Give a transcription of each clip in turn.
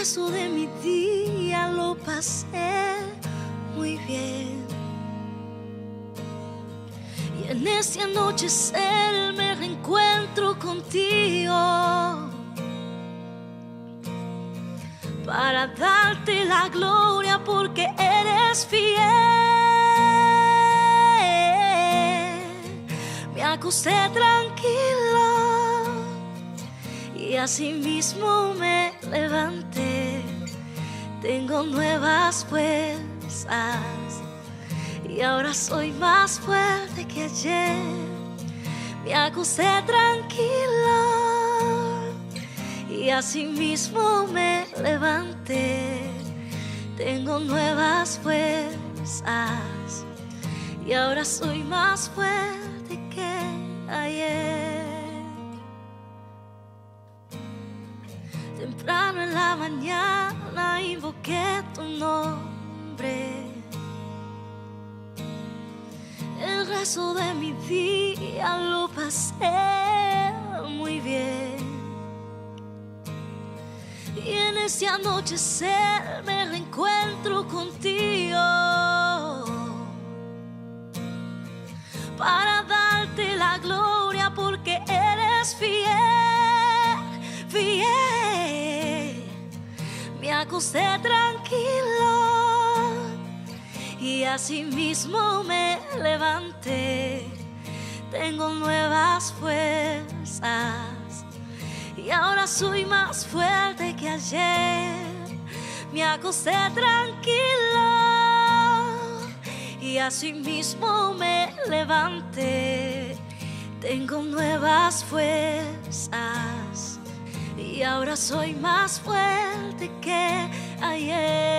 resto de mi día lo pasé muy bien. Y en este anochecer me reencuentro contigo para darte la gloria porque eres fiel. Me acosté tranquilo y así mismo me levanté. Tengo nuevas fuerzas y ahora soy más fuerte que ayer. Me acosté tranquilo y así mismo me levanté. Tengo nuevas fuerzas y ahora soy más fuerte que ayer. Temprano en la mañana invoqué tu nombre. El resto de mi día lo pasé muy bien. Y en este anochecer me reencuentro contigo para darte la gloria porque eres fiel, fiel. Me acosté tranquilo y así mismo me levanté. Tengo nuevas fuerzas y ahora soy más fuerte que ayer. Me acosté tranquilo y así mismo me levanté. Tengo nuevas fuerzas y ahora soy más fuerte que ayer.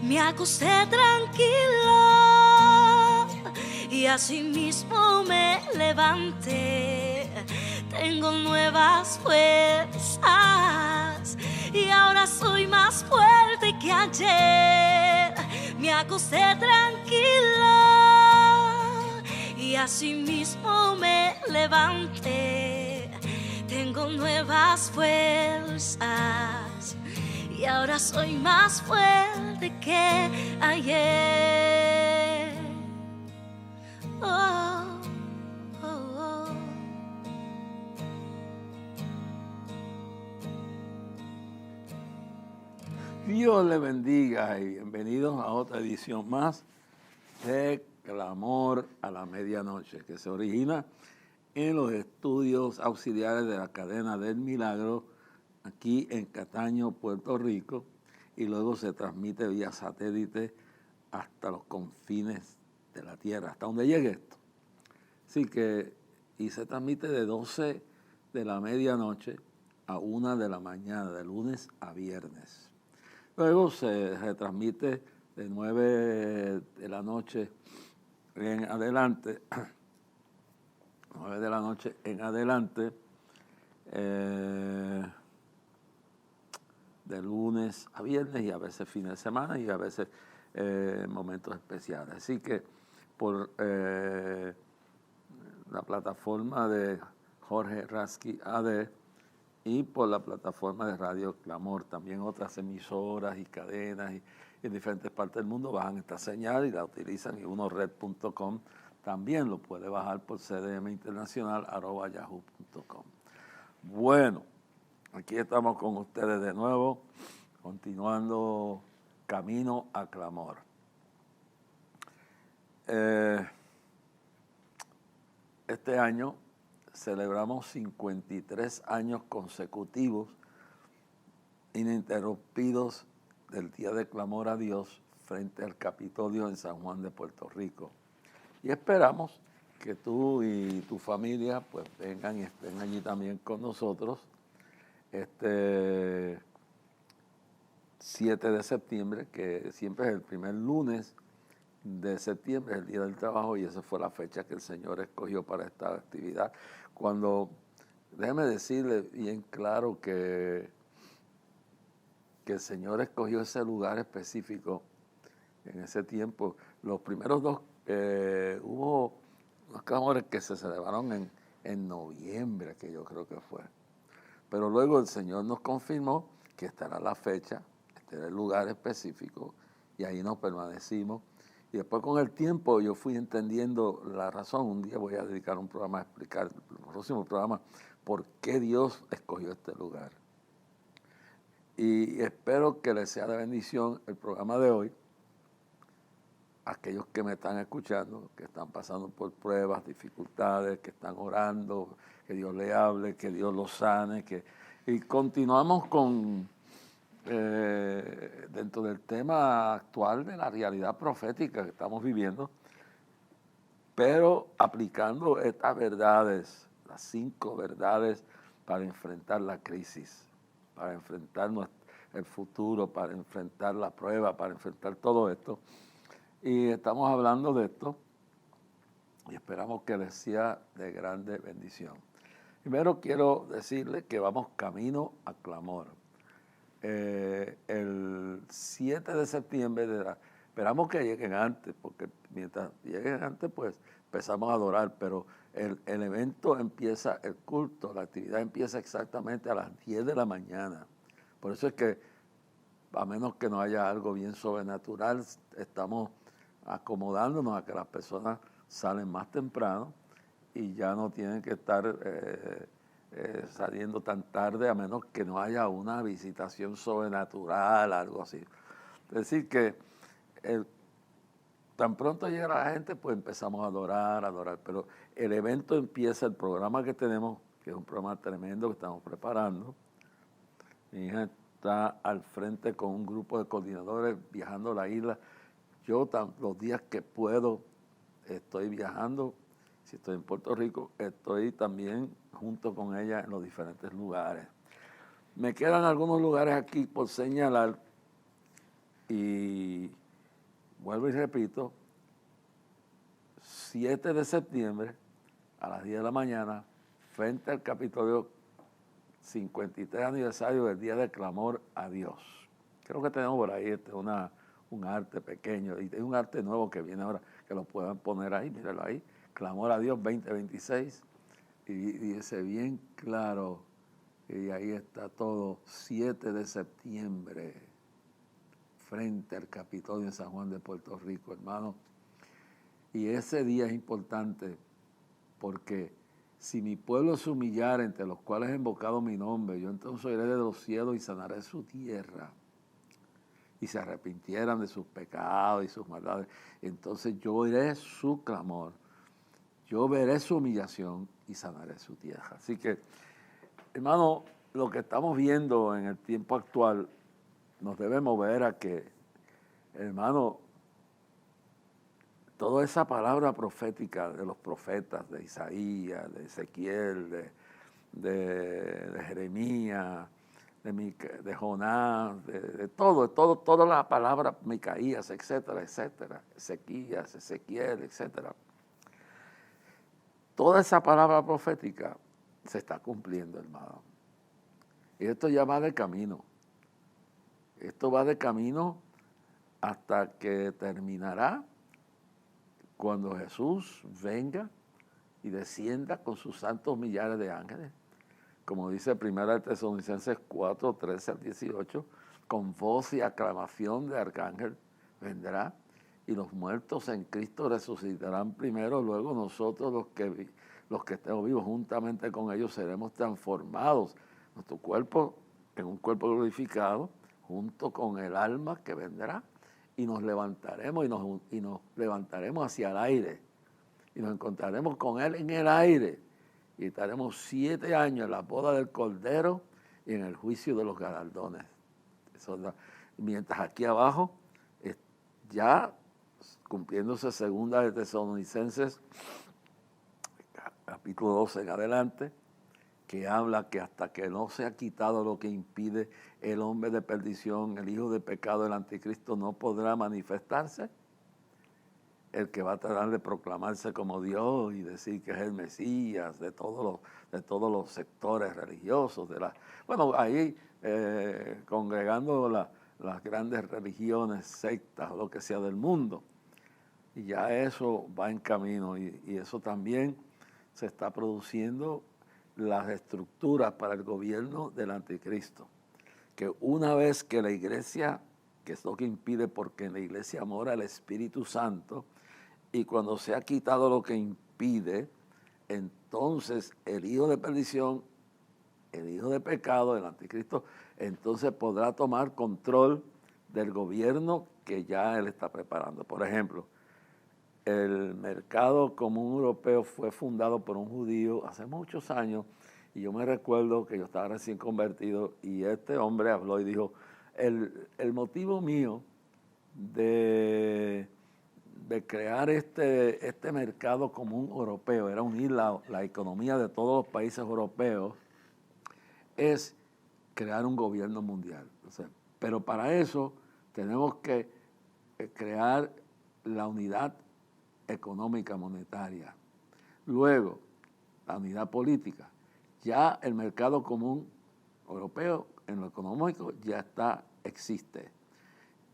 Me acosté tranquilo y así mismo me levanté. Tengo nuevas fuerzas y ahora soy más fuerte que ayer. Me acosté tranquilo y así mismo me levanté. Tengo nuevas fuerzas y ahora soy más fuerte que ayer. Oh, oh, oh. Dios le bendiga y bienvenidos a otra edición más de Clamor a la Medianoche, que se origina en los estudios auxiliares de la cadena del Milagro, aquí en Cataño, Puerto Rico, y luego se transmite vía satélite hasta los confines de la tierra, hasta donde llegue esto. Así que, y se transmite de 12 de la medianoche a 1 de la mañana, de lunes a viernes. Luego se retransmite de 9 de la noche en adelante, 9 de la noche en adelante, de lunes a viernes y a veces fines de semana y a veces momentos especiales. Así que por la plataforma de Jorge Rasky AD y por la plataforma de Radio Clamor, también otras emisoras y cadenas y en diferentes partes del mundo bajan esta señal y la utilizan, y unored.com también lo puede bajar por cdminternacional@yahoo.com. Bueno, aquí estamos con ustedes de nuevo, continuando camino a Clamor. Este año celebramos 53 años consecutivos ininterrumpidos del Día de Clamor a Dios frente al Capitolio en San Juan de Puerto Rico. Y esperamos que tú y tu familia pues vengan y estén allí también con nosotros este 7 de septiembre, que siempre es el primer lunes de septiembre, es el Día del Trabajo, y esa fue la fecha que el Señor escogió para esta actividad. Cuando, déjeme decirle bien claro que que el Señor escogió ese lugar específico en ese tiempo. Los primeros dos, hubo unos clamores que se celebraron en noviembre, que yo creo que fue. Pero luego el Señor nos confirmó que esta era la fecha, este era el lugar específico, y ahí nos permanecimos. Y después con el tiempo yo fui entendiendo la razón. Un día voy a dedicar un programa a explicar, el próximo programa, por qué Dios escogió este lugar. Y espero que les sea de bendición el programa de hoy. Aquellos que me están escuchando, que están pasando por pruebas, dificultades, que están orando, que Dios le hable, que Dios los sane. Y continuamos con dentro del tema actual de la realidad profética que estamos viviendo, pero aplicando estas verdades, las 5 verdades para enfrentar la crisis, para enfrentar el futuro, para enfrentar la prueba, para enfrentar todo esto. Y estamos hablando de esto y esperamos que les sea de grande bendición. Primero quiero decirles que vamos camino a clamor. El 7 de septiembre, esperamos que lleguen antes, porque mientras lleguen antes, pues empezamos a adorar, pero el evento empieza, el culto, la actividad empieza exactamente a las 10 de la mañana. Por eso es que, a menos que no haya algo bien sobrenatural, estamos acomodándonos a que las personas salen más temprano y ya no tienen que estar saliendo tan tarde, a menos que no haya una visitación sobrenatural, algo así. Es decir, que tan pronto llega la gente, pues empezamos a adorar, pero el evento empieza, el programa que tenemos, que es un programa tremendo que estamos preparando. Mi hija está al frente con un grupo de coordinadores viajando a la isla. Yo los días que puedo estoy viajando. Si estoy en Puerto Rico, estoy también junto con ella en los diferentes lugares. Me quedan algunos lugares aquí por señalar y vuelvo y repito, 7 de septiembre a las 10 de la mañana, frente al Capitolio, 53 aniversario del Día del Clamor a Dios. Creo que tenemos por ahí un arte pequeño, y es un arte nuevo que viene ahora, que lo puedan poner ahí, mírenlo ahí, Clamor a Dios 2026, y dice bien claro, y ahí está todo, 7 de septiembre, frente al Capitolio en San Juan de Puerto Rico, hermano. Y ese día es importante porque si mi pueblo se humillara, entre los cuales he invocado mi nombre, yo entonces iré de los cielos y sanaré su tierra. Y se arrepintieran de sus pecados y sus maldades, entonces yo oiré su clamor, yo veré su humillación y sanaré su tierra. Así que, hermano, lo que estamos viendo en el tiempo actual nos debe mover a que, hermano, toda esa palabra profética de los profetas, de Isaías, de Ezequiel, de Jeremías, de Jonás, de toda la palabra, Micaías, etcétera, Ezequiel, etcétera. Toda esa palabra profética se está cumpliendo, hermano. Y esto ya va de camino. Esto va de camino hasta que terminará cuando Jesús venga y descienda con sus santos millares de ángeles. Como dice 1 Tesalonicenses 4, 13 al 18, con voz y aclamación de arcángel vendrá, y los muertos en Cristo resucitarán primero, luego nosotros los que estemos vivos juntamente con ellos seremos transformados, nuestro cuerpo en un cuerpo glorificado, junto con el alma que vendrá, y nos levantaremos y nos levantaremos hacia el aire, y nos encontraremos con Él en el aire, y estaremos 7 años en la boda del Cordero y en el juicio de los galardones. Mientras aquí abajo, ya cumpliéndose 2 de Tesalonicenses, capítulo 12 en adelante, que habla que hasta que no se ha quitado lo que impide el hombre de perdición, el hijo de pecado, el anticristo, no podrá manifestarse. el que va a tratar de proclamarse como Dios y decir que es el Mesías de todos los sectores religiosos. Bueno, ahí congregando las grandes religiones, sectas o lo que sea del mundo. Y ya eso va en camino y eso también se está produciendo las estructuras para el gobierno del anticristo. Que una vez que la iglesia, que es lo que impide porque en la iglesia mora el Espíritu Santo, y cuando se ha quitado lo que impide, entonces el hijo de perdición, el hijo de pecado, el anticristo, entonces podrá tomar control del gobierno que ya él está preparando. Por ejemplo, el mercado común europeo fue fundado por un judío hace muchos años y yo me recuerdo que yo estaba recién convertido y este hombre habló y dijo, el motivo mío de crear este mercado común europeo, era unir la economía de todos los países europeos, es crear un gobierno mundial. O sea, pero para eso tenemos que crear la unidad económica monetaria. Luego, la unidad política. Ya el mercado común europeo en lo económico ya existe.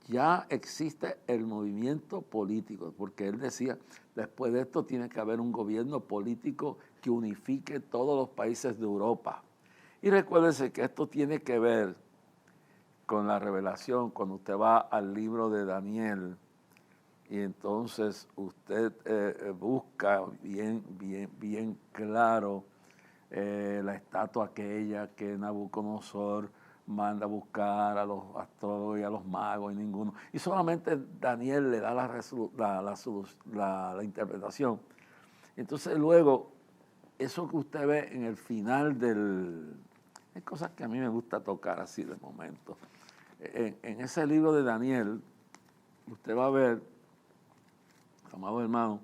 Ya existe el movimiento político, porque él decía, después de esto tiene que haber un gobierno político que unifique todos los países de Europa. Y recuérdese que esto tiene que ver con la revelación, cuando usted va al libro de Daniel, y entonces usted busca bien claro la estatua aquella que Nabucodonosor manda a buscar a los astrólogos y a los magos y ninguno. Y solamente Daniel le da la interpretación. Entonces luego, eso que usted ve en el final hay cosas que a mí me gusta tocar así de momento. En ese libro de Daniel, usted va a ver, amado hermano,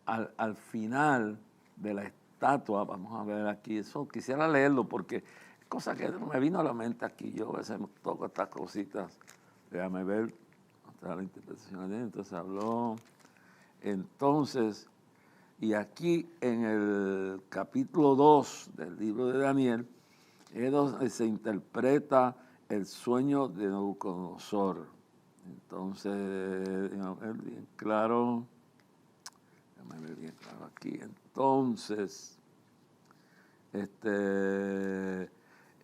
al final de la estatua, vamos a ver aquí, eso quisiera leerlo porque cosa que me vino a la mente aquí, yo a veces toco estas cositas, déjame ver, la interpretación de entonces habló, entonces, y aquí en el capítulo 2 del libro de Daniel, es donde se interpreta el sueño de Nabucodonosor. Entonces, déjame ver bien claro aquí, entonces,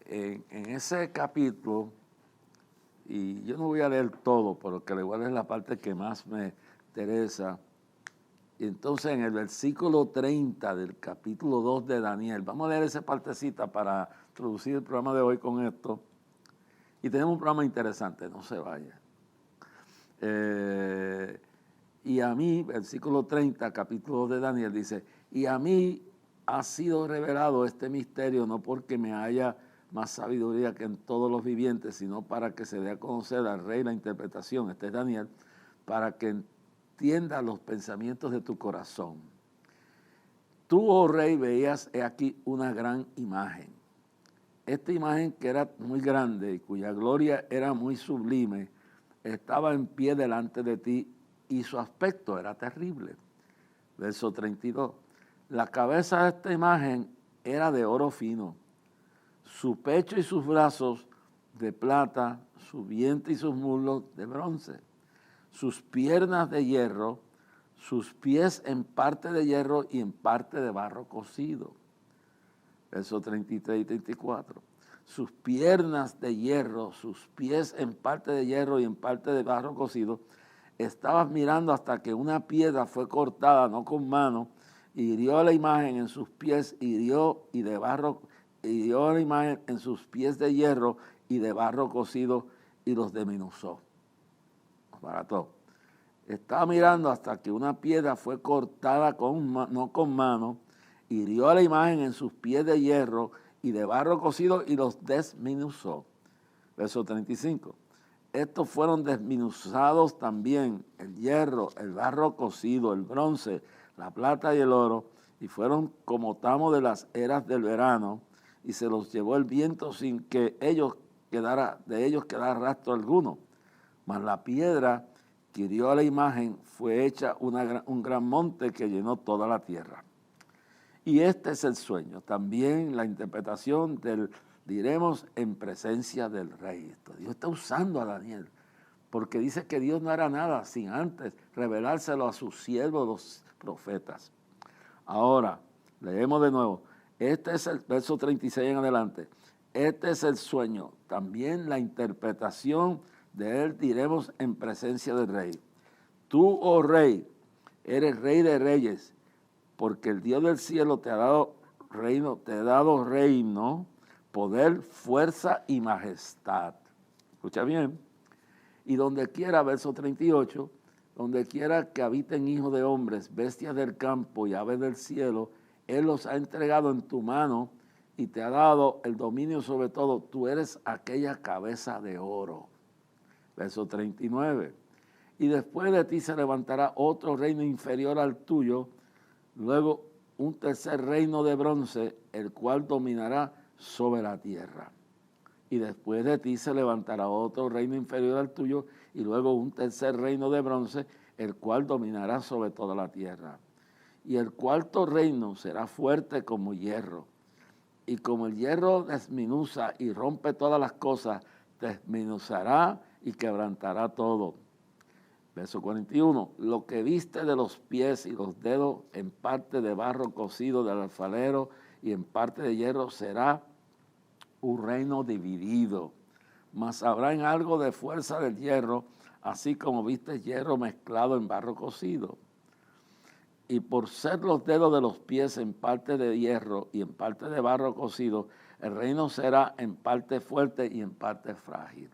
en ese capítulo, y yo no voy a leer todo, pero que le voy a leer la parte que más me interesa. Y entonces en el versículo 30 del capítulo 2 de Daniel, vamos a leer esa partecita para introducir el programa de hoy con esto. Y tenemos un programa interesante, no se vaya. Y a mí, versículo 30, capítulo 2 de Daniel, dice, y a mí ha sido revelado este misterio no porque me haya más sabiduría que en todos los vivientes, sino para que se dé a conocer al rey la interpretación, este es Daniel, para que entienda los pensamientos de tu corazón. Tú, oh rey, veías aquí una gran imagen. Esta imagen que era muy grande y cuya gloria era muy sublime, estaba en pie delante de ti y su aspecto era terrible. Verso 32. La cabeza de esta imagen era de oro fino, su pecho y sus brazos de plata, su vientre y sus muslos de bronce, sus piernas de hierro, sus pies en parte de hierro y en parte de barro cocido. Verso 33 y 34. Sus piernas de hierro, sus pies en parte de hierro y en parte de barro cocido. Estabas mirando hasta que una piedra fue cortada, no con mano, y hirió la imagen en sus pies, hirió la imagen en sus pies de hierro y de barro cocido y los desmenuzó. Barató. Estaba mirando hasta que una piedra fue cortada no con mano, hirió la imagen en sus pies de hierro y de barro cocido y los desmenuzó. Verso 35. Estos fueron desmenuzados también, el hierro, el barro cocido, el bronce, la plata y el oro, y fueron como tamo de las eras del verano, y se los llevó el viento sin que de ellos quedara rastro alguno. Mas la piedra que hirió a la imagen, fue hecha un gran monte que llenó toda la tierra. Y este es el sueño, también la interpretación del, diremos, en presencia del rey. Dios está usando a Daniel, porque dice que Dios no hará nada sin antes revelárselo a sus siervos, los profetas. Ahora, leemos de nuevo. Este es el verso 36 en adelante. Este es el sueño, también la interpretación de él, diremos, en presencia del rey. Tú, oh rey, eres rey de reyes, porque el Dios del cielo te ha dado reino, poder, fuerza y majestad. Escucha bien. Y donde quiera, verso 38, donde quiera que habiten hijos de hombres, bestias del campo y aves del cielo, Él los ha entregado en tu mano y te ha dado el dominio sobre todo. Tú eres aquella cabeza de oro. Verso 39. Y después de ti se levantará otro reino inferior al tuyo, luego un tercer reino de bronce, el cual dominará sobre la tierra. Y después de ti se levantará otro reino inferior al tuyo, y luego un tercer reino de bronce, el cual dominará sobre toda la tierra. Y el cuarto reino será fuerte como hierro. Y como el hierro desmenuza y rompe todas las cosas, desmenuzará y quebrantará todo. Verso 41, lo que viste de los pies y los dedos en parte de barro cocido del alfarero y en parte de hierro será un reino dividido, mas habrá en algo de fuerza del hierro, así como viste hierro mezclado en barro cocido. Y por ser los dedos de los pies en parte de hierro y en parte de barro cocido, el reino será en parte fuerte y en parte frágil.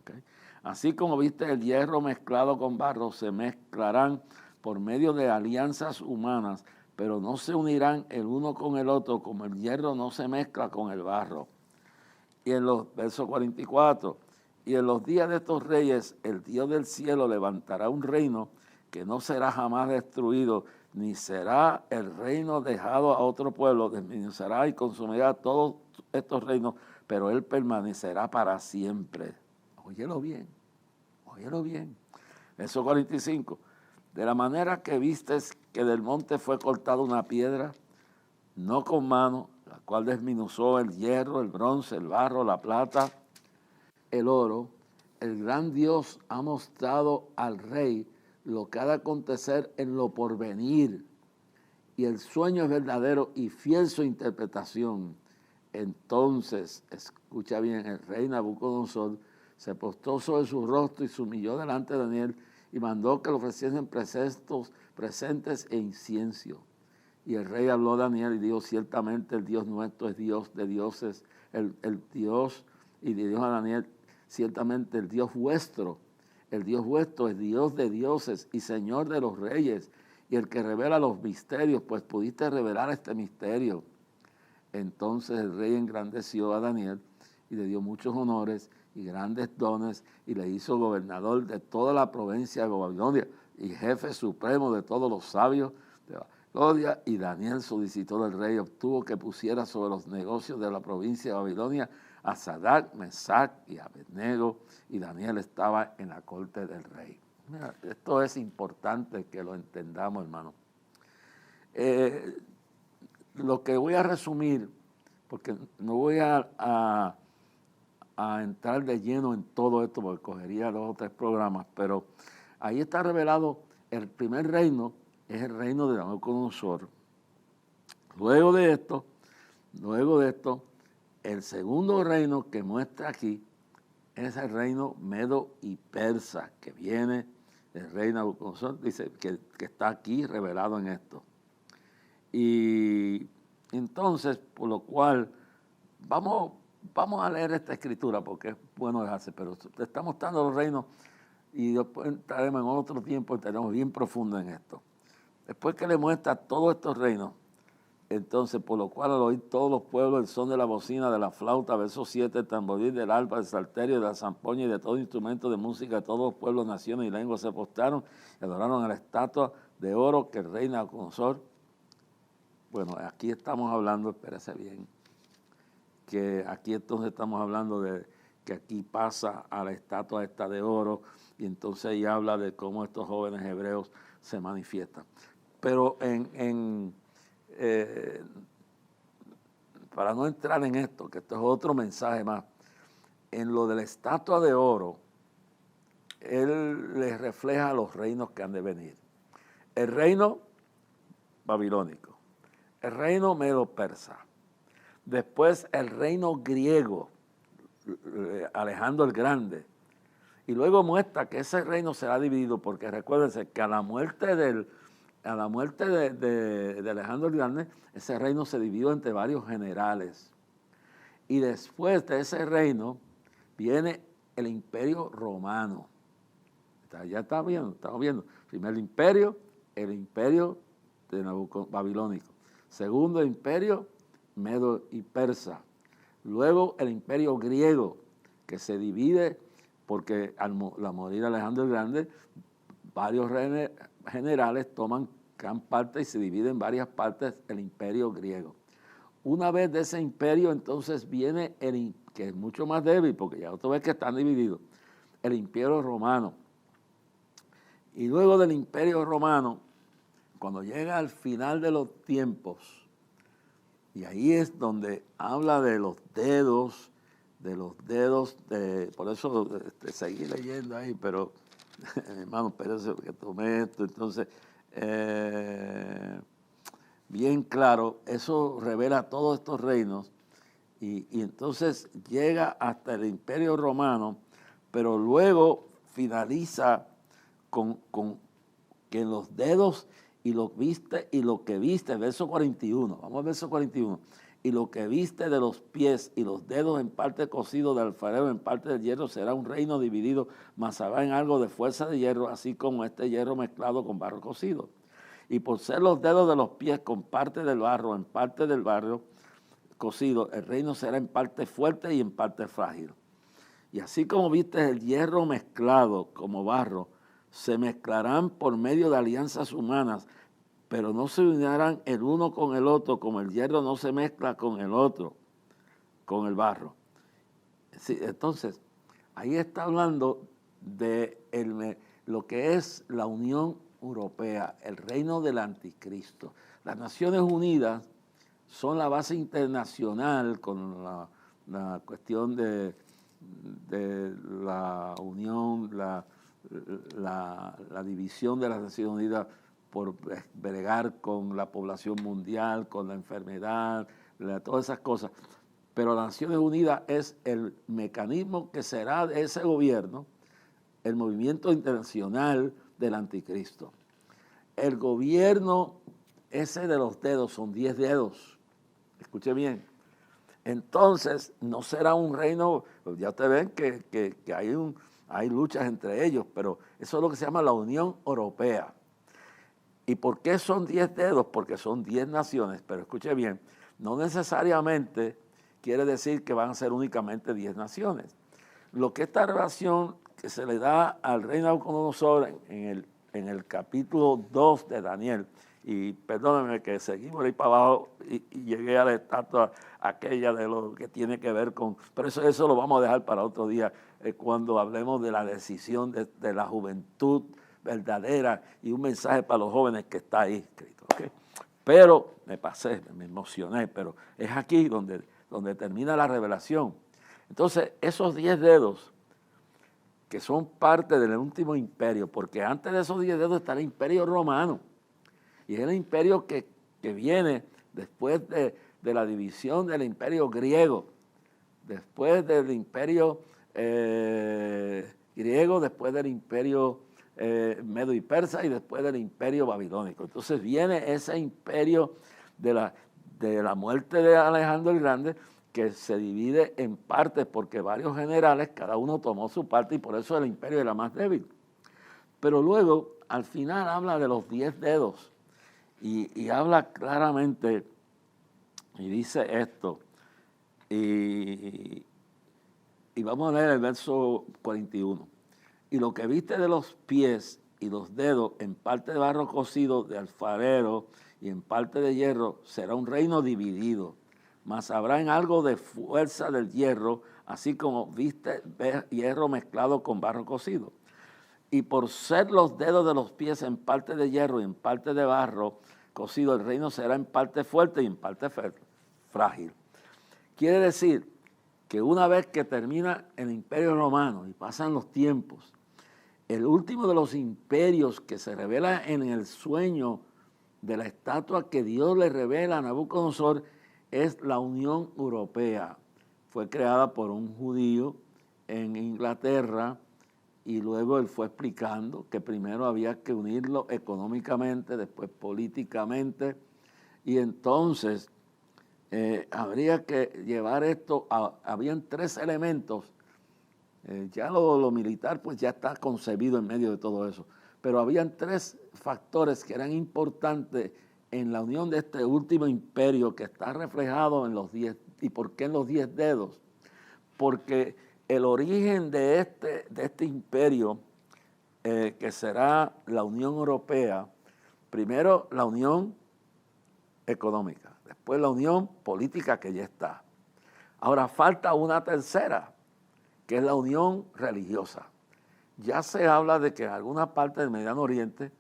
¿Okay? Así como viste el hierro mezclado con barro, se mezclarán por medio de alianzas humanas, pero no se unirán el uno con el otro, como el hierro no se mezcla con el barro. Y en los versos 44, y en los días de estos reyes, el Dios del cielo levantará un reino que no será jamás destruido, ni será el reino dejado a otro pueblo, desmenuzará y consumirá todos estos reinos, pero él permanecerá para siempre. Óyelo bien, óyelo bien. Verso 45. De la manera que vistes que del monte fue cortada una piedra, no con mano, la cual desmenuzó el hierro, el bronce, el barro, la plata, el oro, el gran Dios ha mostrado al rey lo que ha de acontecer en lo porvenir, y el sueño es verdadero y fiel su interpretación. Entonces, escucha bien, el rey Nabucodonosor se postró sobre su rostro y se humilló delante de Daniel y mandó que le ofreciesen presentes e incienso. Y el rey habló a Daniel y dijo, ciertamente el Dios nuestro es Dios de dioses, el Dios, y le dijo a Daniel, ciertamente el Dios vuestro es Dios de dioses y Señor de los reyes, y el que revela los misterios, pues pudiste revelar este misterio. Entonces el rey engrandeció a Daniel y le dio muchos honores y grandes dones, y le hizo gobernador de toda la provincia de Babilonia y jefe supremo de todos los sabios de Babilonia. Y Daniel, solicitó del rey, obtuvo que pusiera sobre los negocios de la provincia de Babilonia a Sadrac, Mesac y Abednego, y Daniel estaba en la corte del rey. Mira, esto es importante que lo entendamos, hermano. Lo que voy a resumir, porque no voy a entrar de lleno en todo esto, porque cogería 2 o 3 programas, pero ahí está revelado el primer reino, es el reino de Nabucodonosor. Luego de esto, el segundo reino que muestra aquí es el reino medo y persa, que viene del rey Nabucodonosor, dice que está aquí revelado en esto. Y entonces, por lo cual, vamos a leer esta escritura, porque es bueno dejarse, pero te está mostrando los reinos, y después entraremos en otro tiempo, entraremos bien profundo en esto. Después que le muestra todos estos reinos, entonces, por lo cual al oír todos los pueblos el son de la bocina, de la flauta, verso 7, el tamboril, del arpa, del salterio, de la zampoña y de todo instrumento de música, todos los pueblos, naciones y lenguas se postraron y adoraron a la estatua de oro que el rey Nabucodonosor. Bueno, aquí estamos hablando, espérese bien, que aquí entonces estamos hablando de que aquí pasa a la estatua esta de oro y entonces ahí habla de cómo estos jóvenes hebreos se manifiestan. Pero para no entrar en esto, que esto es otro mensaje más, en lo de la estatua de oro, él les refleja los reinos que han de venir. El reino babilónico, el reino medo-persa, después el reino griego, Alejandro el Grande, y luego muestra que ese reino será dividido, porque recuérdense que a la muerte de Alejandro el Grande, ese reino se dividió entre varios generales. Y después de ese reino viene el imperio romano. Ya estamos viendo. Primer imperio, el imperio de babilónico. Segundo imperio, medo y persa. Luego el imperio griego, que se divide porque al morir Alejandro el Grande, varios generales toman gran parte y se divide en varias partes el imperio griego. Una vez de ese imperio, entonces viene que es mucho más débil, porque ya otra vez que están divididos, el imperio romano. Y luego del imperio romano, cuando llega al final de los tiempos, y ahí es donde habla de los dedos, por eso seguí leyendo ahí, pero hermano, espérese que tomé esto, entonces, bien claro, eso revela todos estos reinos, y entonces llega hasta el imperio romano, pero luego finaliza con que los dedos y lo que viste, verso 41, vamos al verso 41, y lo que viste de los pies y los dedos en parte cocido del alfarero, en parte del hierro, será un reino dividido, mas habrá en algo de fuerza de hierro, así como este hierro mezclado con barro cocido. Y por ser los dedos de los pies con parte del barro, en parte del barro cocido, el reino será en parte fuerte y en parte frágil. Y así como viste el hierro mezclado como barro, se mezclarán por medio de alianzas humanas, pero no se unirán el uno con el otro, como el hierro no se mezcla con el otro, con el barro. Sí, entonces, ahí está hablando de lo que es la Unión Europea, el reino del anticristo. Las Naciones Unidas son la base internacional con la cuestión de la unión, la división de las Naciones Unidas por bregar con la población mundial, con la enfermedad, todas esas cosas. Pero las Naciones Unidas es el mecanismo que será de ese gobierno, el movimiento internacional del anticristo. El gobierno ese de los dedos, son 10 dedos, escuche bien. Entonces, no será un reino, ya ustedes ven que hay luchas entre ellos, pero eso es lo que se llama la Unión Europea. ¿Y por qué son 10 dedos? Porque son 10 naciones, pero escuche bien, no necesariamente quiere decir que van a ser únicamente 10 naciones. Lo que esta relación que se le da al rey Nabucodonosor en el capítulo 2 de Daniel, y perdónenme que seguí por ahí para abajo y llegué a la estatua aquella de lo que tiene que ver con, pero eso lo vamos a dejar para otro día, cuando hablemos de la decisión de la juventud verdadera y un mensaje para los jóvenes que está ahí escrito. ¿Okay? Pero me emocioné, pero es aquí donde termina la revelación. Entonces, esos 10 dedos que son parte del último imperio, porque antes de esos 10 dedos está el imperio romano, y es el imperio que viene después de la división del imperio griego, después del imperio griego, después del imperio medo y persa y después del imperio babilónico. Entonces viene ese imperio de la muerte de Alejandro el Grande, que se divide en partes porque varios generales, cada uno tomó su parte y por eso el imperio era más débil. Pero luego, al final, habla de los 10 dedos y habla claramente y dice esto. Y vamos a leer el verso 41. Y lo que viste de los pies y los dedos en parte de barro cocido de alfarero y en parte de hierro será un reino dividido, mas habrá en algo de fuerza del hierro, así como viste hierro mezclado con barro cocido. y por ser los dedos de los pies en parte de hierro y en parte de barro cocido, el reino será en parte fuerte y en parte frágil. Quiere decir que una vez que termina el Imperio Romano y pasan los tiempos, el último de los imperios que se revela en el sueño de la estatua que Dios le revela a Nabucodonosor es la Unión Europea. Fue creada por un judío en Inglaterra y luego él fue explicando que primero había que unirlo económicamente, después políticamente, y entonces habría que llevar esto habían 3 elementos. Ya lo militar pues ya está concebido en medio de todo eso, pero habían 3 factores que eran importantes en la unión de este último imperio que está reflejado en los 10. ¿Y por qué en los 10 dedos? Porque el origen de este imperio, que será la Unión Europea, primero la unión económica, después la unión política que ya está. Ahora falta una tercera, que es la unión religiosa. Ya se habla de que en alguna parte del Mediano Oriente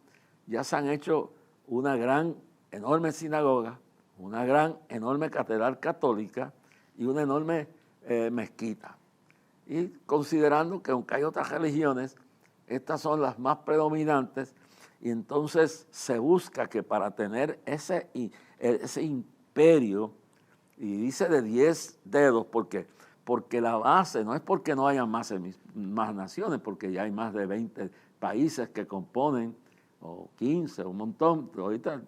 ya se han hecho una gran, enorme sinagoga, una gran, enorme catedral católica y una enorme mezquita. Y considerando que aunque hay otras religiones, estas son las más predominantes, y entonces se busca que para tener ese imperio, y dice de 10 dedos, porque la base no es porque no haya más naciones, porque ya hay más de 20 países que componen, o 15, un montón, pero ahorita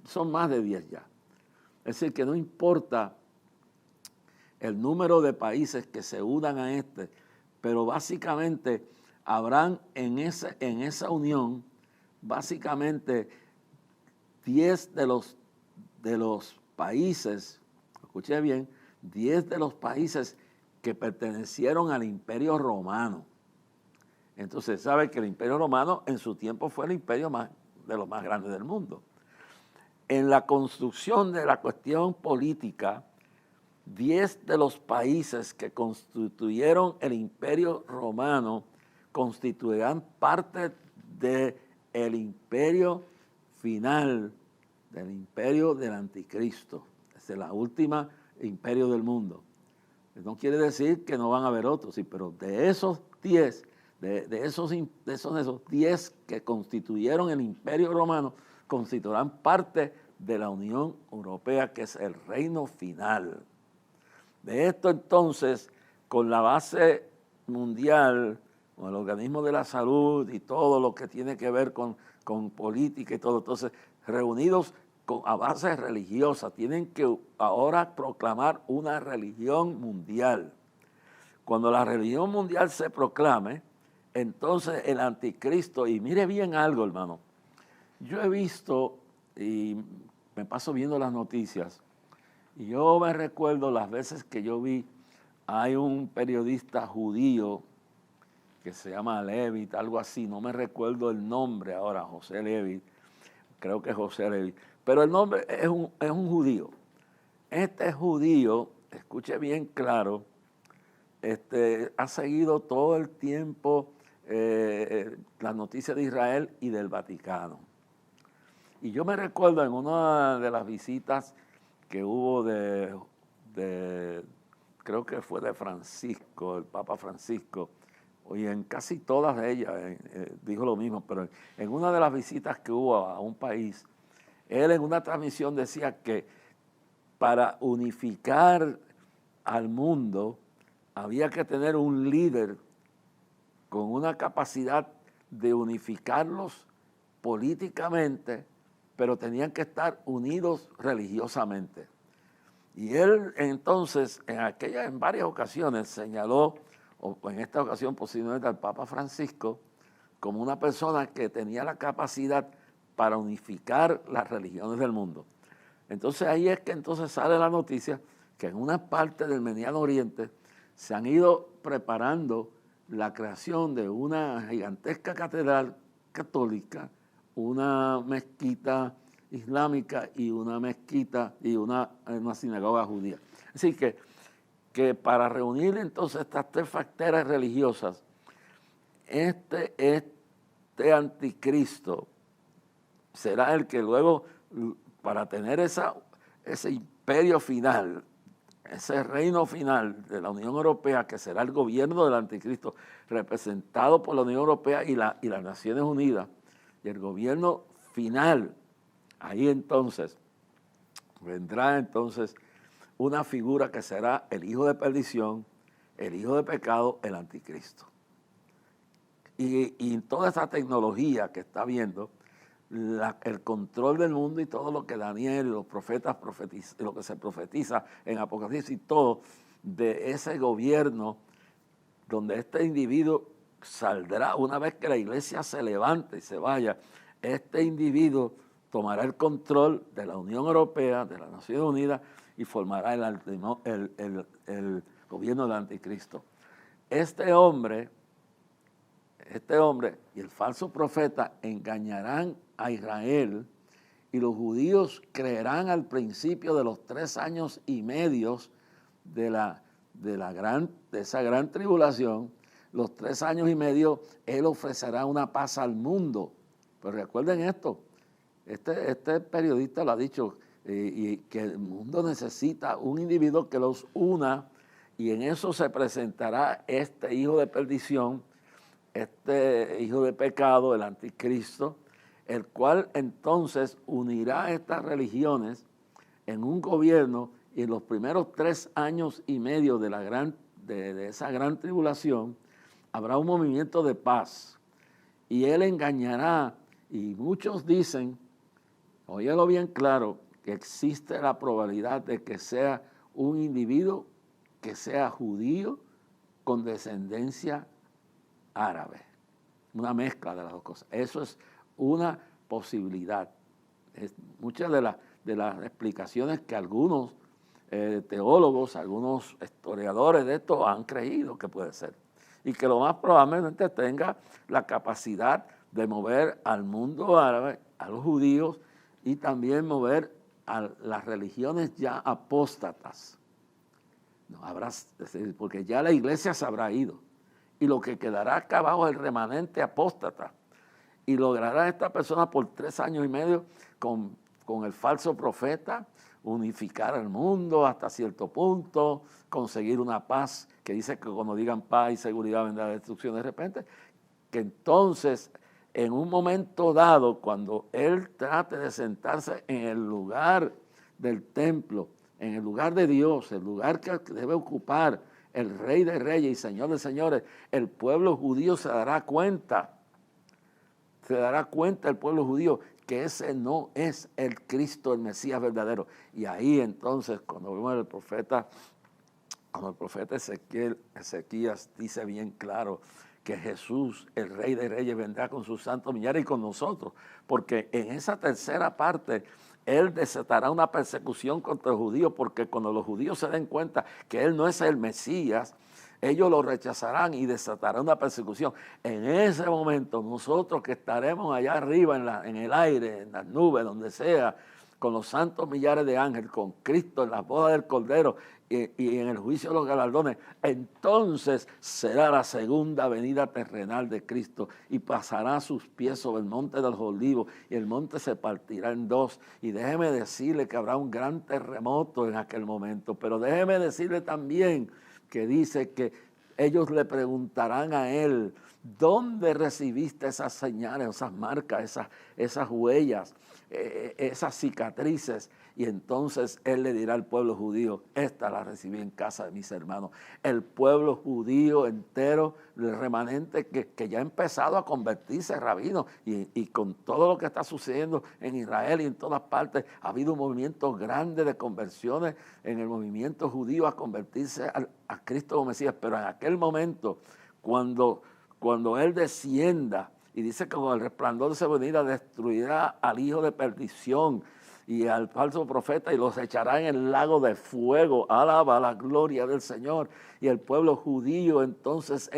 son más de 10 ya. Es decir, que no importa el número de países que se unan a pero básicamente habrán en esa unión, básicamente 10 de los países, escuché bien, 10 de los países que pertenecieron al Imperio Romano. Entonces sabe que el Imperio Romano en su tiempo fue el imperio de los más grandes del mundo. En la construcción de la cuestión política, 10 de los países que constituyeron el Imperio Romano constituirán parte del imperio final, del imperio del Anticristo. Es la última imperio del mundo. No quiere decir que no van a haber otros, sí, pero de esos 10, de esos 10 que constituyeron el Imperio Romano, constituirán parte de la Unión Europea, que es el reino final. De esto entonces, con la base mundial, con el organismo de la salud y todo lo que tiene que ver con política y todo, entonces reunidos a base religiosa, tienen que ahora proclamar una religión mundial. Cuando la religión mundial se proclame, entonces el anticristo, y mire bien algo, hermano, yo he visto y me paso viendo las noticias, y yo me recuerdo las veces que yo vi, hay un periodista judío que se llama Levitt, algo así, no me recuerdo el nombre ahora, José Levitt, creo que es José Levitt, pero el nombre es un judío. Este judío, escuche bien claro, ha seguido todo el tiempo las noticias de Israel y del Vaticano. Y yo me recuerdo en una de las visitas que hubo creo que fue de Francisco, el Papa Francisco, y en casi todas de ellas dijo lo mismo, pero en una de las visitas que hubo a un país, él en una transmisión decía que para unificar al mundo había que tener un líder con una capacidad de unificarlos políticamente, pero tenían que estar unidos religiosamente. Y él entonces, en varias ocasiones señaló, o en esta ocasión posiblemente al Papa Francisco, como una persona que tenía la capacidad para unificar las religiones del mundo. Entonces ahí es que entonces sale la noticia que en una parte del Mediano Oriente se han ido preparando la creación de una gigantesca catedral católica, una mezquita islámica y una mezquita y una sinagoga judía. Así que para reunir entonces estas 3 factores religiosas, este es este anticristo será el que luego, para tener ese imperio final, ese reino final de la Unión Europea, que será el gobierno del anticristo, representado por la Unión Europea y las Naciones Unidas, y el gobierno final, ahí entonces vendrá entonces una figura que será el hijo de perdición, el hijo de pecado, el anticristo. Y toda esta tecnología que está viendo, el control del mundo y todo lo que Daniel y los profetas lo que se profetiza en Apocalipsis y todo, de ese gobierno donde este individuo saldrá, una vez que la iglesia se levante y se vaya, este individuo tomará el control de la Unión Europea, de las Naciones Unidas, y formará el gobierno del anticristo. Este hombre y el falso profeta engañarán a Israel, y los judíos creerán al principio de los 3 años y medio de esa gran tribulación. Los 3 años y medio él ofrecerá una paz al mundo. Pero recuerden esto, este periodista lo ha dicho, y que el mundo necesita un individuo que los una, y en eso se presentará este hijo de perdición, este hijo de pecado, el anticristo, el cual entonces unirá estas religiones en un gobierno, y en los primeros 3 años y medio de esa gran tribulación habrá un movimiento de paz, y él engañará, y muchos dicen, óyelo bien claro, que existe la probabilidad de que sea un individuo que sea judío con descendencia árabe, una mezcla de las dos cosas. Eso es una posibilidad. Muchas de las explicaciones que algunos teólogos, algunos historiadores de esto han creído que puede ser, y que lo más probablemente tenga la capacidad de mover al mundo árabe, a los judíos, y también mover a las religiones ya apóstatas. No, porque ya la iglesia se habrá ido, y lo que quedará acá abajo es el remanente apóstata, y logrará esta persona por 3 años y medio con el falso profeta unificar al mundo hasta cierto punto, conseguir una paz, que dice que cuando digan paz y seguridad vendrá la destrucción de repente, que entonces en un momento dado, cuando él trate de sentarse en el lugar del templo, en el lugar de Dios, el lugar que debe ocupar el Rey de Reyes y Señor de Señores, el pueblo judío se dará cuenta el pueblo judío que ese no es el Cristo, el Mesías verdadero. Y ahí entonces, cuando vemos el profeta Ezequías dice bien claro que Jesús, el Rey de Reyes, vendrá con sus santos millares y con nosotros, porque en esa tercera parte él desatará una persecución contra los judíos, porque cuando los judíos se den cuenta que él no es el Mesías, ellos lo rechazarán y desatarán una persecución. En ese momento nosotros que estaremos allá arriba en el aire, en las nubes, donde sea, con los santos millares de ángeles, con Cristo en la boda del Cordero y en el juicio de los galardones, entonces será la segunda venida terrenal de Cristo, y pasará a sus pies sobre el monte de los olivos, y el monte se partirá en 2, y déjeme decirle que habrá un gran terremoto en aquel momento, pero déjeme decirle también que dice que ellos le preguntarán a él, ¿dónde recibiste esas señales, esas marcas, esas huellas, esas cicatrices? Y entonces él le dirá al pueblo judío, esta la recibí en casa de mis hermanos. El pueblo judío entero, el remanente que ya ha empezado a convertirse, rabino, y con todo lo que está sucediendo en Israel y en todas partes, ha habido un movimiento grande de conversiones en el movimiento judío a convertirse a Cristo como Mesías. Pero en aquel momento, cuando él descienda, y dice que con el resplandor de su venida destruirá al hijo de perdición y al falso profeta, y los echará en el lago de fuego. Alaba la gloria del Señor. Y el pueblo judío entonces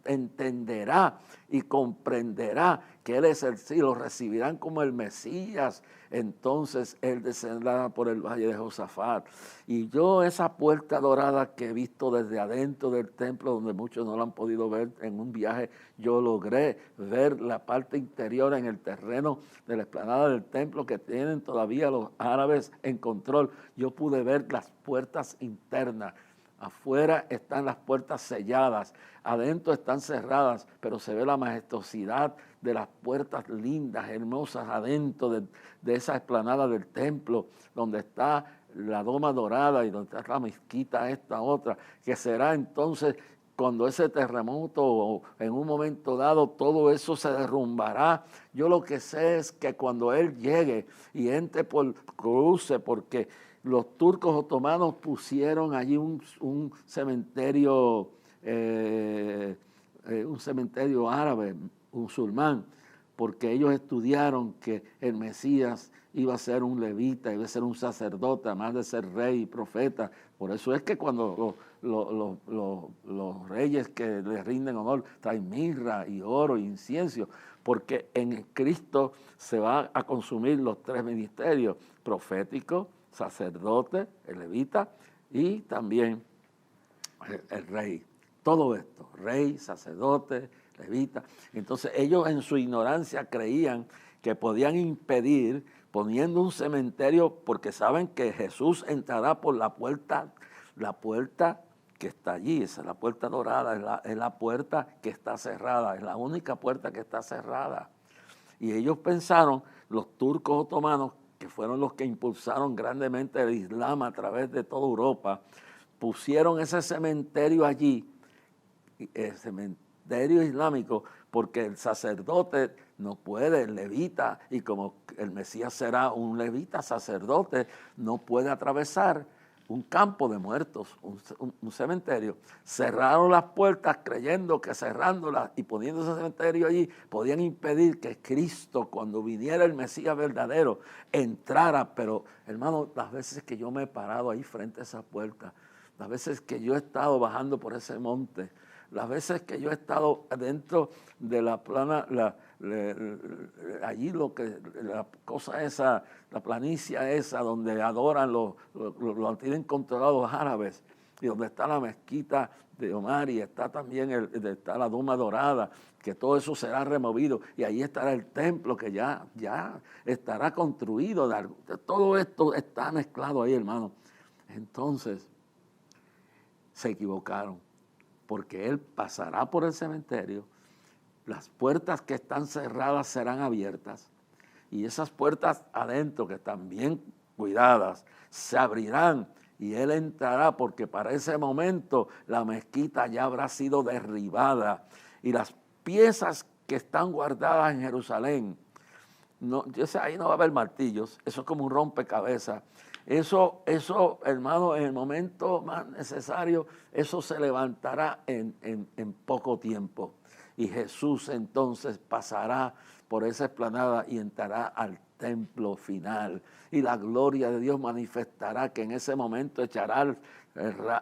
entenderá y comprenderá que Él es el sí, lo recibirán como el Mesías. Entonces Él descenderá por el valle de Josafat. Y yo esa puerta dorada que he visto desde adentro del templo, donde muchos no la han podido ver en un viaje, yo logré ver la parte interior en el terreno de la explanada del templo que tienen todavía los árabes en control. Yo pude ver las puertas internas. Afuera están las puertas selladas, adentro están cerradas, pero se ve la majestuosidad de las puertas lindas, hermosas, adentro de esa explanada del templo, donde está la doma dorada y donde está la mezquita esta otra, que será entonces cuando ese terremoto o en un momento dado todo eso se derrumbará. Yo lo que sé es que cuando Él llegue y entre por cruce, porque los turcos otomanos pusieron allí un cementerio árabe, musulmán, porque ellos estudiaron que el Mesías iba a ser un levita, iba a ser un sacerdote, además de ser rey y profeta. Por eso es que cuando los reyes que les rinden honor traen mirra y oro e incienso, porque en Cristo se va a consumir los tres ministerios, profético, sacerdote, el levita y también el rey. Todo esto, rey, sacerdote, levita. Entonces ellos en su ignorancia creían que podían impedir poniendo un cementerio porque saben que Jesús entrará por la puerta que está allí, esa es la puerta dorada, es la puerta que está cerrada, es la única puerta que está cerrada. Y ellos pensaron, los turcos otomanos, que fueron los que impulsaron grandemente el Islam a través de toda Europa, pusieron ese cementerio allí, el cementerio islámico, porque el sacerdote no puede, el levita, y como el Mesías será un levita sacerdote, no puede atravesar un campo de muertos, un cementerio. Cerraron las puertas creyendo que cerrándolas y poniendo ese cementerio allí podían impedir que Cristo, cuando viniera el Mesías verdadero, entrara. Pero, hermano, las veces que yo me he parado ahí frente a esa puerta, las veces que yo he estado bajando por ese monte, las veces que yo he estado dentro de la plana, allí la cosa esa, la planicie esa donde adoran lo tienen controlados los árabes, y donde está la mezquita de Omar y está también está la doma dorada, que todo eso será removido y ahí estará el templo que ya estará construido. Todo esto está mezclado ahí, hermano. Entonces se equivocaron, porque Él pasará por el cementerio, las puertas que están cerradas serán abiertas y esas puertas adentro que están bien cuidadas se abrirán y Él entrará, porque para ese momento la mezquita ya habrá sido derribada y las piezas que están guardadas en Jerusalén, ahí no va a haber martillos, eso es como un rompecabezas. Eso, hermano, en el momento más necesario, eso se levantará en poco tiempo. Y Jesús entonces pasará por esa explanada y entrará al templo final. Y la gloria de Dios manifestará, que en ese momento echará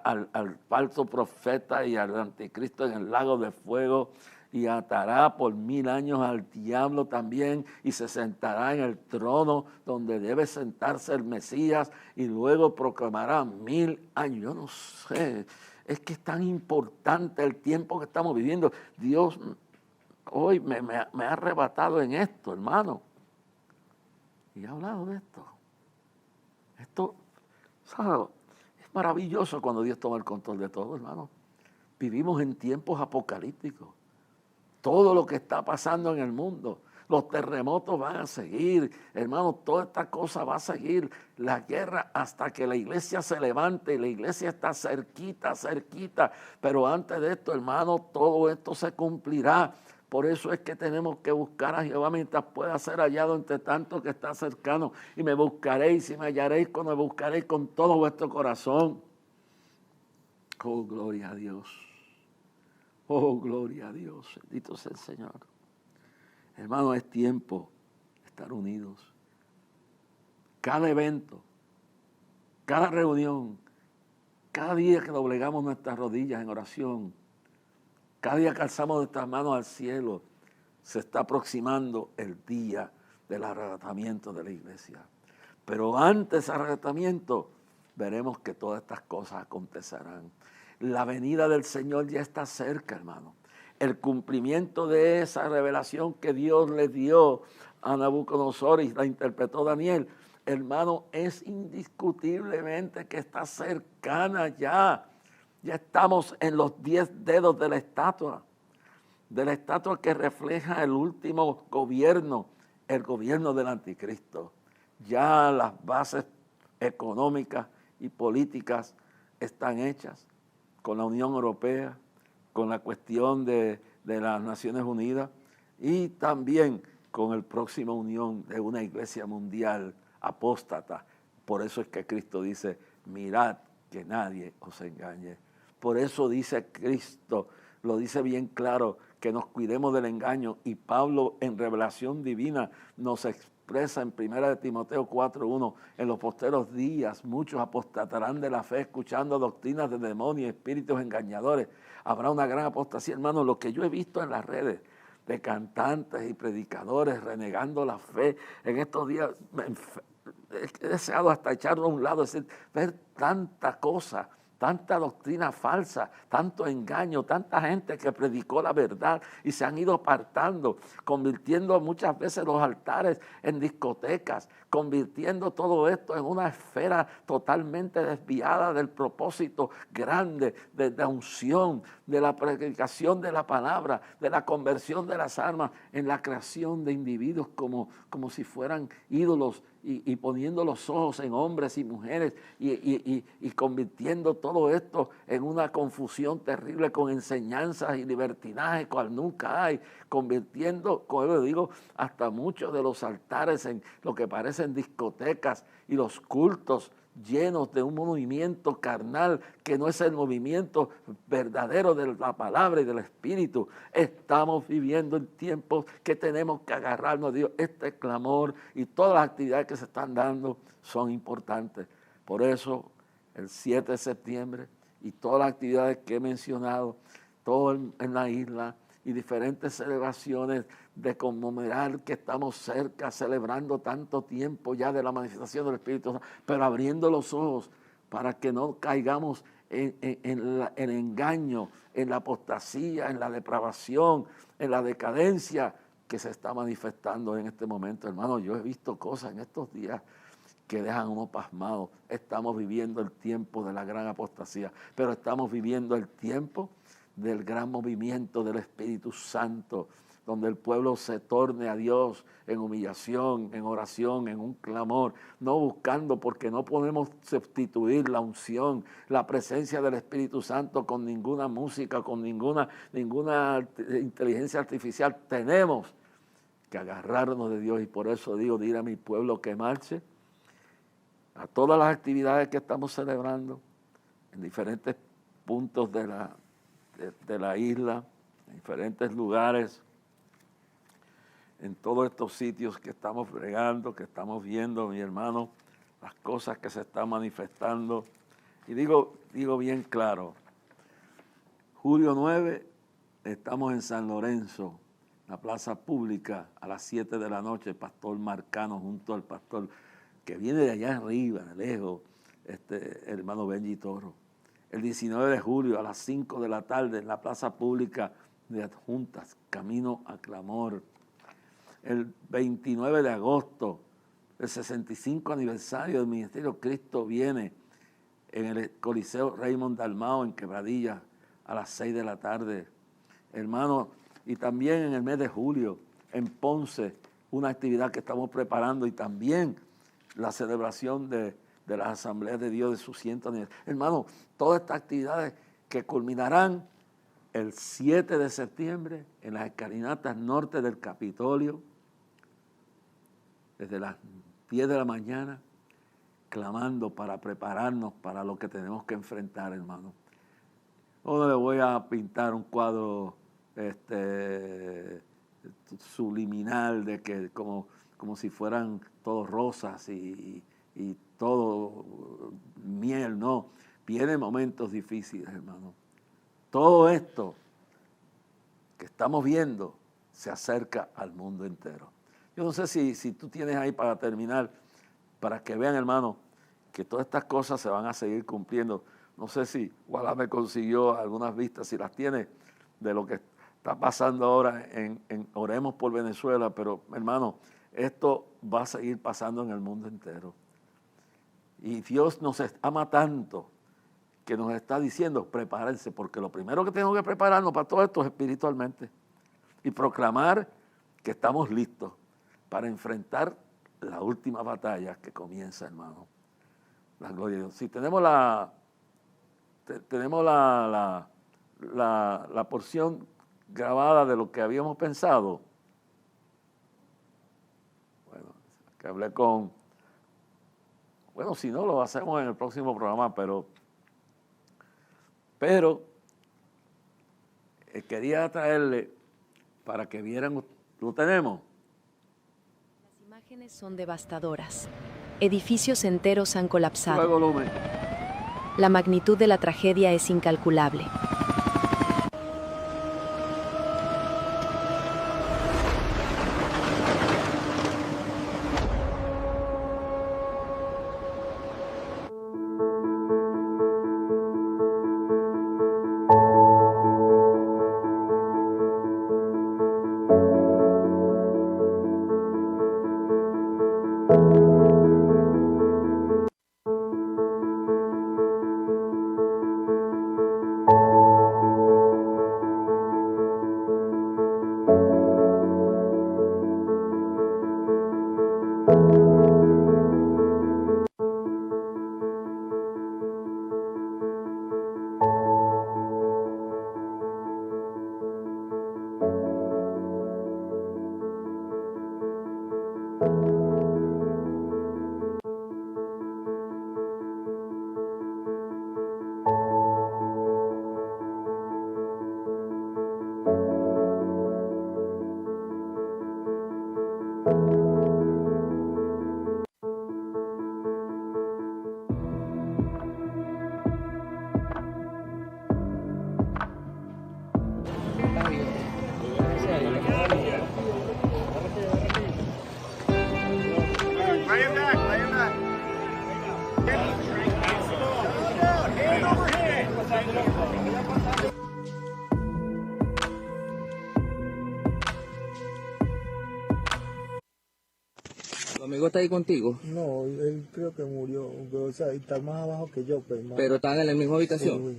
al falso profeta y al anticristo en el lago de fuego, y atará por 1000 años al diablo también, y se sentará en el trono donde debe sentarse el Mesías, y luego proclamará 1000 años. Yo no sé, es que es tan importante el tiempo que estamos viviendo. Dios hoy me ha arrebatado en esto, hermano, y he hablado de esto. Esto, ¿sabes? Es maravilloso cuando Dios toma el control de todo, hermano. Vivimos en tiempos apocalípticos. Todo lo que está pasando en el mundo, los terremotos van a seguir, hermano, toda esta cosa va a seguir, la guerra hasta que la iglesia se levante, y la iglesia está cerquita, pero antes de esto, hermano, todo esto se cumplirá. Por eso es que tenemos que buscar a Jehová mientras pueda ser hallado entre tanto que está cercano, y me buscaréis y me hallaréis cuando me buscaréis con todo vuestro corazón. Oh, gloria a Dios. Oh, gloria a Dios, bendito sea el Señor. Hermano, es tiempo de estar unidos. Cada evento, cada reunión, cada día que doblegamos nuestras rodillas en oración, Cada día que alzamos nuestras manos al cielo, se está aproximando el día del arrebatamiento de la iglesia. Pero antes de ese arrebatamiento, veremos que todas estas cosas acontecerán. La venida del Señor ya está cerca, hermano. El cumplimiento de esa revelación que Dios le dio a Nabucodonosor y la interpretó Daniel, hermano, es indiscutiblemente que está cercana ya. Ya estamos en los 10 dedos de la estatua que refleja el último gobierno, el gobierno del anticristo. Ya las bases económicas y políticas están hechas con la Unión Europea, con la cuestión de las Naciones Unidas y también con el próxima unión de una iglesia mundial apóstata. Por eso es que Cristo dice, mirad que nadie os engañe. Por eso dice Cristo, lo dice bien claro, que nos cuidemos del engaño. Y Pablo en revelación divina nos expresa en 1 Timoteo 4:1, en los posteros días muchos apostatarán de la fe escuchando doctrinas de demonios y espíritus engañadores. Habrá una gran apostasía, hermano. Lo que yo he visto en las redes de cantantes y predicadores renegando la fe en estos días, he deseado hasta echarlo a un lado, es decir, ver tanta cosa, tanta doctrina falsa, tanto engaño, tanta gente que predicó la verdad y se han ido apartando, convirtiendo muchas veces los altares en discotecas, convirtiendo todo esto en una esfera totalmente desviada del propósito grande de la unción, de la predicación de la palabra, de la conversión de las almas, en la creación de individuos como si fueran ídolos y poniendo los ojos en hombres y mujeres y convirtiendo todo esto en una confusión terrible con enseñanzas y libertinaje cual nunca hay, convirtiendo, como yo digo, hasta muchos de los altares en lo que parecen discotecas y los cultos llenos de un movimiento carnal que no es el movimiento verdadero de la palabra y del Espíritu. Estamos viviendo en tiempos que tenemos que agarrarnos a Dios. Este clamor y todas las actividades que se están dando son importantes. Por eso, el 7 de septiembre y todas las actividades que he mencionado, todo en la isla y diferentes celebraciones de conmemorar que estamos cerca, celebrando tanto tiempo ya de la manifestación del Espíritu Santo, pero abriendo los ojos para que no caigamos en el engaño, en la apostasía, en la depravación, en la decadencia que se está manifestando en este momento. Hermano, yo he visto cosas en estos días que dejan a uno pasmado. Estamos viviendo el tiempo de la gran apostasía, pero estamos viviendo el tiempo del gran movimiento del Espíritu Santo, donde el pueblo se torne a Dios en humillación, en oración, en un clamor, no buscando, porque no podemos sustituir la unción, la presencia del Espíritu Santo con ninguna música, con ninguna inteligencia artificial. Tenemos que agarrarnos de Dios, y por eso digo, dile a mi pueblo que marche a todas las actividades que estamos celebrando en diferentes puntos de la isla, en diferentes lugares, en todos estos sitios que estamos bregando, que estamos viendo, mi hermano, las cosas que se están manifestando. Y digo bien claro, julio 9 estamos en San Lorenzo, la plaza pública, a las 7 de la noche, el pastor Marcano junto al pastor que viene de allá arriba, de lejos, el hermano Benji Toro. El 19 de julio a las 5 de la tarde en la plaza pública de Adjuntas, camino a Clamor. El 29 de agosto, el 65 aniversario del Ministerio Cristo viene en el Coliseo Raymond Dalmao en Quebradilla a las 6 de la tarde. Hermano, y también en el mes de julio en Ponce, una actividad que estamos preparando, y también la celebración de las Asambleas de Dios de sus 100 aniversario. Hermano, todas estas actividades que culminarán el 7 de septiembre en las escalinatas norte del Capitolio, desde las 10 de la mañana, clamando para prepararnos para lo que tenemos que enfrentar, hermano. No le voy a pintar un cuadro subliminal de que como si fueran todos rosas y todo miel, no. Vienen momentos difíciles, hermano. Todo esto estamos viendo se acerca al mundo entero. Yo no sé si tú tienes ahí para terminar, para que vean, hermano, que todas estas cosas se van a seguir cumpliendo. No sé si Wala me consiguió algunas vistas, si las tiene, de lo que está pasando ahora en Oremos por Venezuela, pero hermano, esto va a seguir pasando en el mundo entero. Y Dios nos ama tanto que nos está diciendo, prepárense, porque lo primero que tenemos que prepararnos para todo esto es espiritualmente y proclamar que estamos listos para enfrentar la última batalla que comienza, hermano. La gloria de Dios. Si tenemos la porción grabada de lo que habíamos pensado. Bueno, que hablé con... Bueno, si no, lo hacemos en el próximo programa, pero quería traerle para que vieran, lo tenemos. Las imágenes son devastadoras. Edificios enteros han colapsado. Volumen. La magnitud de la tragedia es incalculable. ¿Tu amigo está ahí contigo? No, él creo que murió, o sea, está más abajo que yo, pues, más. ¿Pero están en la misma habitación? Sí,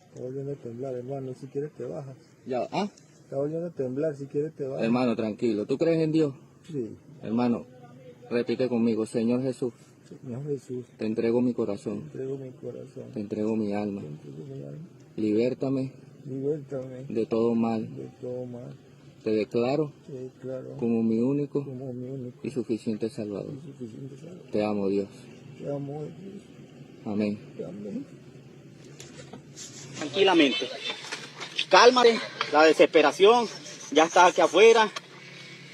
está volviendo a temblar, hermano, si quieres te bajas. Ya, Está volviendo a temblar, si quieres te bajas. hermano, tranquilo. ¿Tú crees en Dios? Sí, Hermano, repite conmigo. Señor Jesús, Señor Jesús, te entrego mi te corazón, entrego mi corazón, te entrego mi alma. te entrego mi alma. Libértame Libértame de todo mal. de todo mal, Te declaro te declaro como mi único como mi único y suficiente Salvador. y suficiente salvación. Te amo, Dios. Te amo, Jesús, Amén. te amo. Tranquilamente. Cálmate, la desesperación ya está aquí afuera.